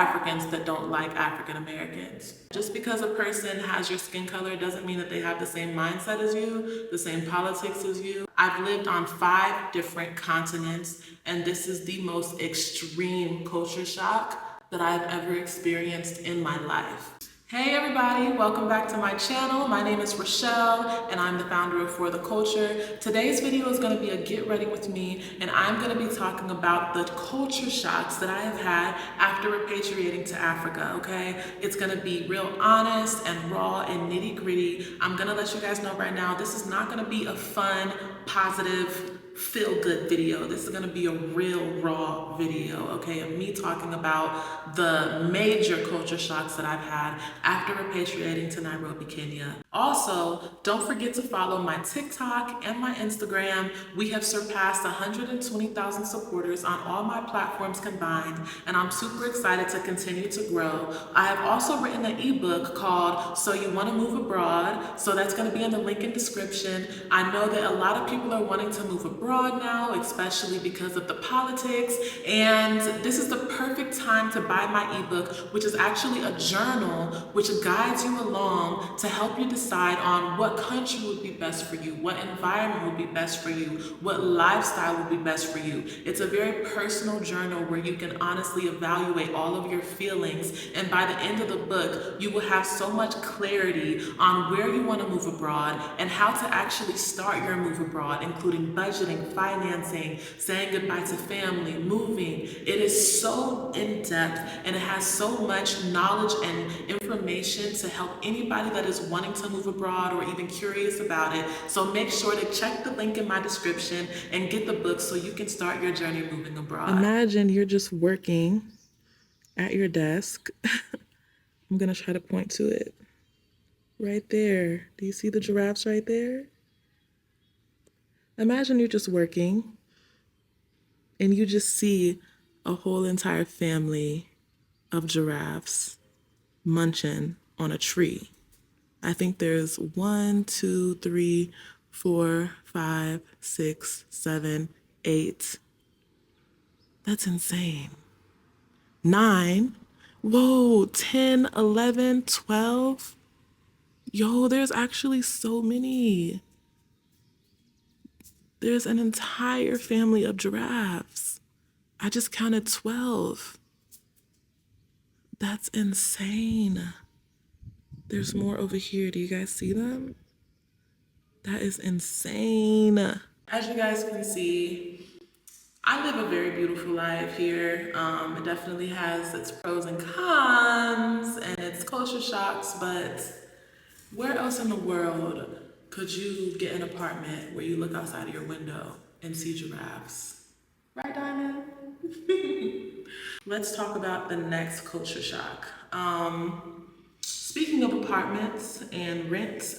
Africans that don't like African Americans. Just because a person has your skin color doesn't mean that they have the same mindset as you, the same politics as you. I've lived on 5 different continents, and this is the most extreme culture shock that I've ever experienced in my life. Hey everybody, welcome back to my channel. My name is Rochelle and I'm the founder of For the Culture. Today's video is going to be a get ready with me, and I'm going to be talking about the culture shocks that I have had after repatriating to Africa, okay? It's going to be real honest and raw and nitty gritty. I'm going to let you guys know right now, this is not going to be a fun, positive, feel-good video. This is going to be a real raw video, okay, of me talking about the major culture shocks that I've had after repatriating to Nairobi, Kenya. Also, don't forget to follow my TikTok and my Instagram. We have surpassed 120,000 supporters on all my platforms combined, and I'm super excited to continue to grow. I have also written an ebook called So You Want to Move Abroad, so that's going to be in the link in description. I know that a lot of people are wanting to move abroad now, especially because of the politics, and this is the perfect time to buy my ebook, which is actually a journal which guides you along to help you decide on what country would be best for you, what environment would be best for you, what lifestyle would be best for you. It's a very personal journal where you can honestly evaluate all of your feelings, and by the end of the book, you will have so much clarity on where you want to move abroad and how to actually start your move abroad, including budgeting, financing, saying goodbye to family, moving. It is so in-depth and it has so much knowledge and information to help anybody that is wanting to move abroad or even curious about it. So make sure to check the link in my description and get the book so you can start your journey moving abroad. Imagine you're just working at your desk. I'm gonna try to point to it. Right there. Do you see the giraffes right there? Imagine you're just working and you just see a whole entire family of giraffes munching on a tree. I think there's 1, 2, 3, 4, 5, 6, 7, 8. That's insane. 9. Whoa, 10, 11, 12. Yo, there's actually so many. There's an entire family of giraffes. I just counted 12. That's insane. There's more over here. Do you guys see them? That is insane. As you guys can see, I live a very beautiful life here. It definitely has its pros and cons and its culture shocks, but where else in the world could you get an apartment where you look outside of your window and see giraffes? Right, Diamond? Let's talk about the next culture shock. Speaking of apartments and rent,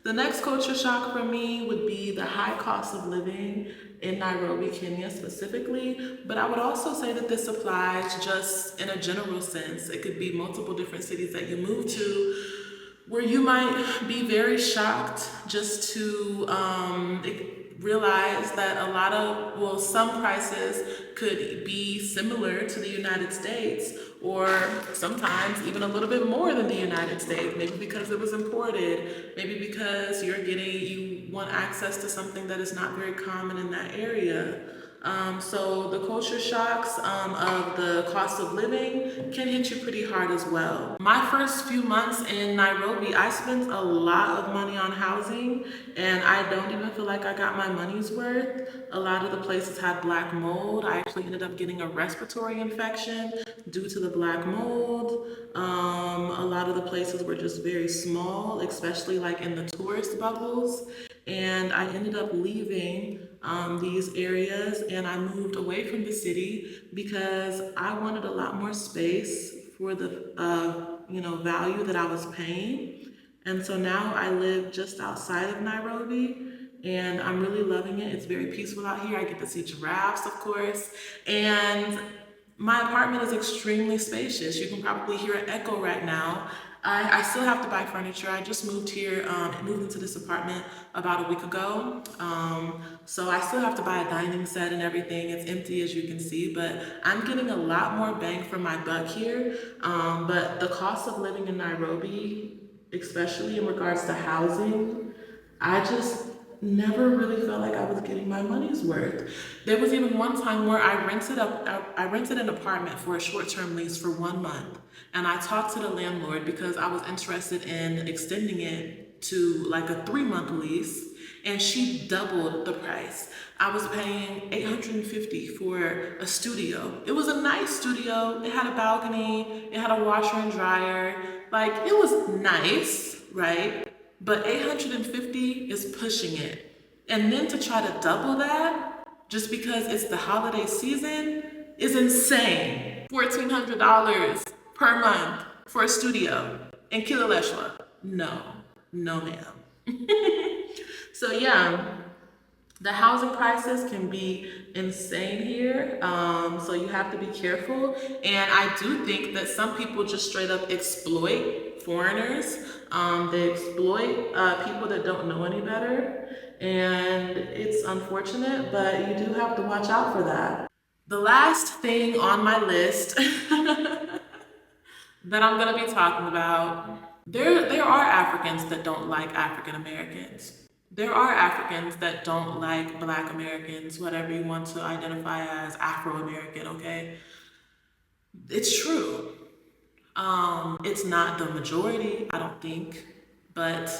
the next culture shock for me would be the high cost of living in Nairobi, Kenya specifically, but I would also say that this applies just in a general sense. It could be multiple different cities that you move to where you might be very shocked just to realize that some prices could be similar to the United States, or sometimes even a little bit more than the United States, maybe because it was imported, maybe because you want access to something that is not very common in that area. So the culture shocks of the cost of living can hit you pretty hard as well. My first few months in Nairobi, I spent a lot of money on housing, and I don't even feel like I got my money's worth. A lot of the places had black mold. I actually ended up getting a respiratory infection due to the black mold. A lot of the places were just very small, especially like in the tourist bubbles. And I ended up leaving these areas, and I moved away from the city because I wanted a lot more space for the value that I was paying. And so now I live just outside of Nairobi, and I'm really loving it. It's very peaceful out here. I get to see giraffes, of course, and My apartment is extremely spacious. You can probably hear an echo right now. I still have to buy furniture. I just moved here, moved into this apartment about a week ago. So I still have to buy a dining set and everything. It's empty as you can see, but I'm getting a lot more bang for my buck here. But the cost of living in Nairobi, especially in regards to housing, I just never really felt like I was getting my money's worth. There was even one time where I rented an apartment for a short-term lease for 1 month, and I talked to the landlord because I was interested in extending it to like a 3-month lease, and she doubled the price. I was paying $850 for a studio. It was a nice studio. It had a balcony, it had a washer and dryer. Like, it was nice, right? But 850 is pushing it. And then to try to double that just because it's the holiday season is insane. $1,400 per month for a studio in Kileleshwa. No, no ma'am. So yeah, the housing prices can be insane here, so you have to be careful. And I do think that some people just straight up exploit foreigners. They exploit people that don't know any better, and it's unfortunate, but you do have to watch out for that. The last thing on my list that I'm gonna be talking about, there are Africans that don't like African Americans. There are Africans that don't like Black Americans, whatever you want to identify as Afro American, okay? It's true. It's not the majority, I don't think, but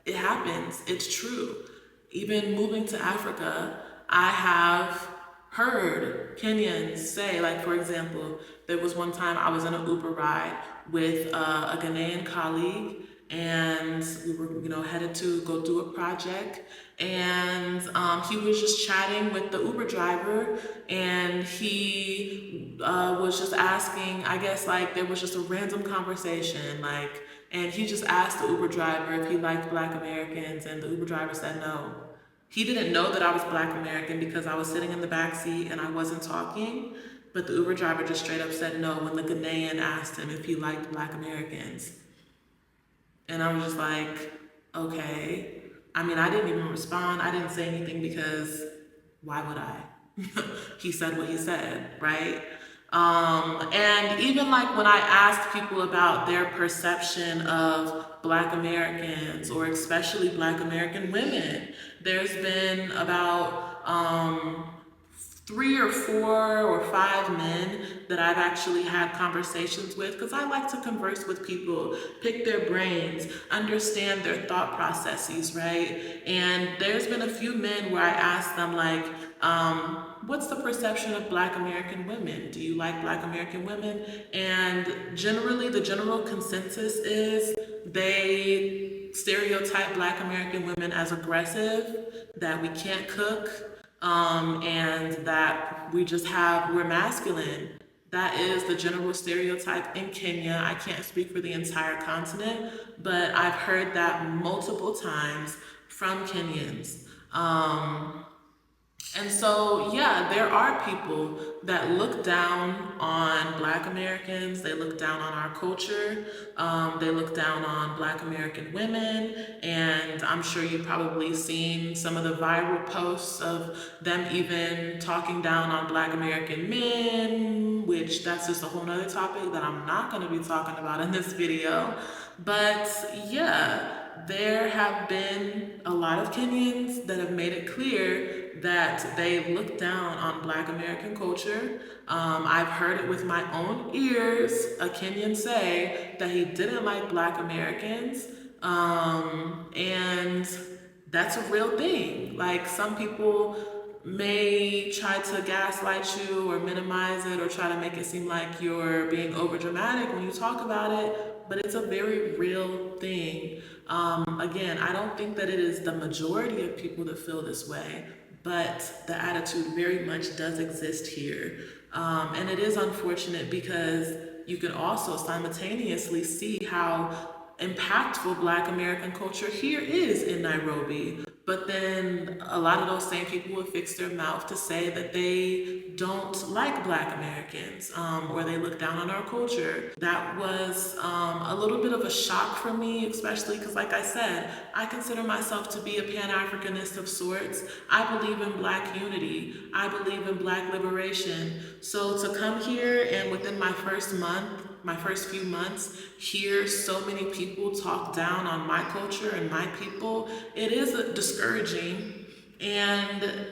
it happens. It's true. Even moving to Africa, I have heard Kenyans say, like, for example, there was one time I was in an Uber ride with a Ghanaian colleague, and we were, headed to go do a project, and he was just chatting with the Uber driver, and he was just asking, I guess, like, there was just a random conversation, like, and he just asked the Uber driver if he liked Black Americans, and the Uber driver said no. He didn't know that I was Black American because I was sitting in the back seat and I wasn't talking, but the Uber driver just straight up said no when the Ghanaian asked him if he liked Black Americans. And I was just like, okay. I mean, I didn't even respond. I didn't say anything because why would I? He said what he said, right? And even like when I asked people about their perception of Black Americans, or especially Black American women, there's been about 3 or 4 or 5 men that I've actually had conversations with, because I like to converse with people, pick their brains, understand their thought processes, right? And there's been a few men where I asked them, like, what's the perception of Black American women? Do you like Black American women? And generally, the general consensus is they stereotype Black American women as aggressive, that we can't cook, and that we're masculine. That is the general stereotype in Kenya. I can't speak for the entire continent, but I've heard that multiple times from Kenyans. And so, yeah, there are people that look down on Black Americans, they look down on our culture, they look down on Black American women, and I'm sure you've probably seen some of the viral posts of them even talking down on Black American men, which that's just a whole nother topic that I'm not going to be talking about in this video. But yeah, there have been a lot of Kenyans that have made it clear that they look down on Black American culture. I've heard it with my own ears, a Kenyan say that he didn't like Black Americans, and that's a real thing. Like, some people may try to gaslight you or minimize it or try to make it seem like you're being over dramatic when you talk about it, but it's a very real thing. Again, I don't think that it is the majority of people that feel this way, but the attitude very much does exist here. And it is unfortunate because you can also simultaneously see how impactful Black American culture here is in Nairobi. But then a lot of those same people would fix their mouth to say that they don't like Black Americans, or they look down on our culture. That was a little bit of a shock for me, especially because, like I said, I consider myself to be a Pan-Africanist of sorts. I believe in Black unity. I believe in Black liberation. So to come here and within my first few months, hear so many people talk down on my culture and my people, it is discouraging. And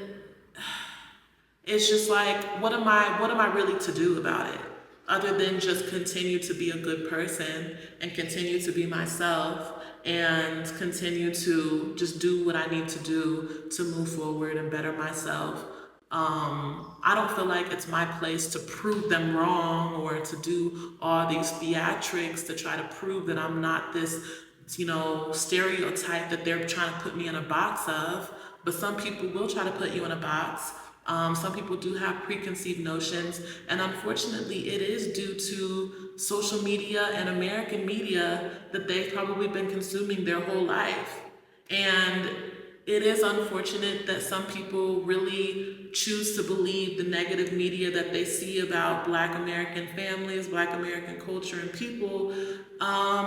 it's just like, what am I really to do about it? Other than just continue to be a good person and continue to be myself and continue to just do what I need to do to move forward and better myself. I don't feel like it's my place to prove them wrong or to do all these theatrics to try to prove that I'm not this, stereotype that they're trying to put me in a box of. But some people will try to put you in a box. Some people do have preconceived notions, and unfortunately, it is due to social media and American media that they've probably been consuming their whole life. And it is unfortunate that some people really choose to believe the negative media that they see about Black American families, Black American culture, and people,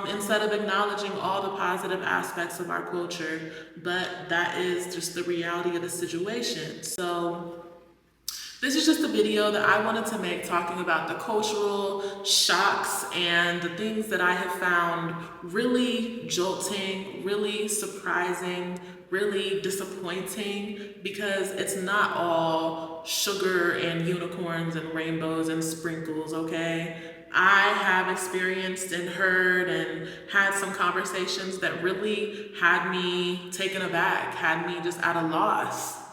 instead of acknowledging all the positive aspects of our culture. But that is just the reality of the situation. So this is just a video that I wanted to make talking about the cultural shocks and the things that I have found really jolting, really surprising, really disappointing, because it's not all sugar and unicorns and rainbows and sprinkles, okay? I have experienced and heard and had some conversations that really had me taken aback, had me just at a loss.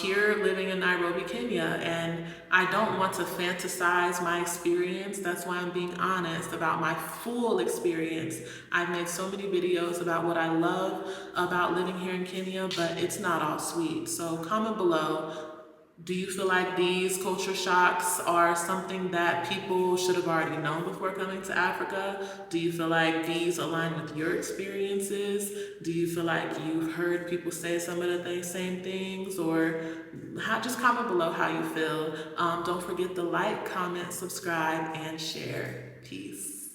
Here living in Nairobi, Kenya, and I don't want to fantasize my experience. That's why I'm being honest about my full experience. I've made so many videos about what I love about living here in Kenya, but it's not all sweet. So comment below. Do you feel like these culture shocks are something that people should have already known before coming to Africa? Do you feel like these align with your experiences? Do you feel like you've heard people say some of the same things? Or just comment below how you feel. Don't forget to like, comment, subscribe, and share. Peace.